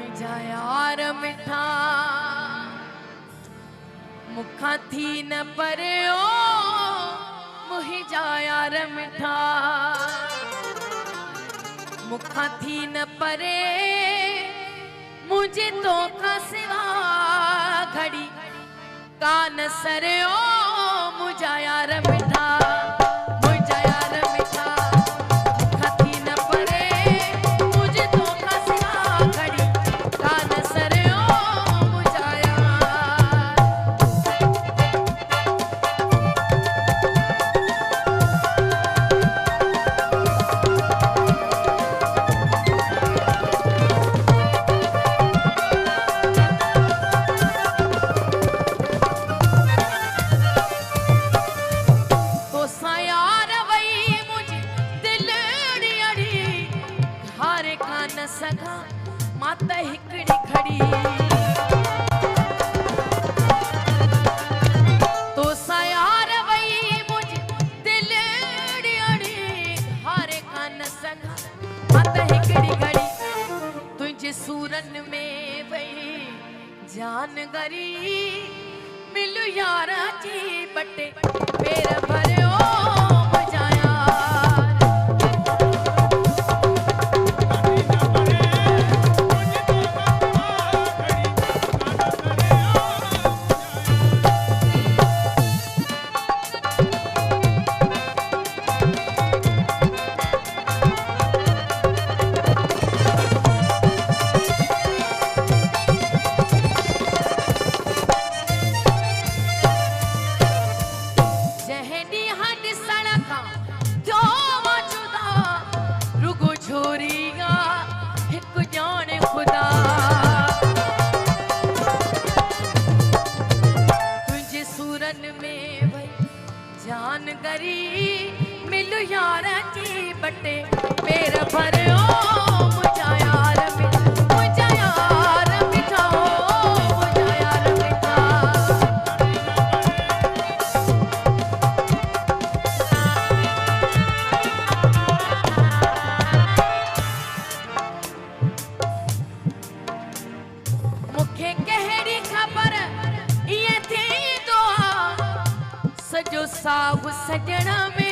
मुझा यार मिठा मुखा थी न परयो मुझा यार मिठा मुखा थी न परे मुझे तो का सिवा घड़ी कान सरयो मुझा यार मिठा सगा माता हिकड़ी खड़ी तो सयार वही मुझे दिल अड़ी हारे कान सगा माता हिकड़ी खड़ी तुझे सूरन में वही जान गरी मिलू यारा जी बटे पेर भरियो जान गरी मिलू यारा जी बटे पेर भरियो मुझा यार मिठा मुझा यार मिठा मुखे कहड़ी खबर ये थी जो साहु सजणा में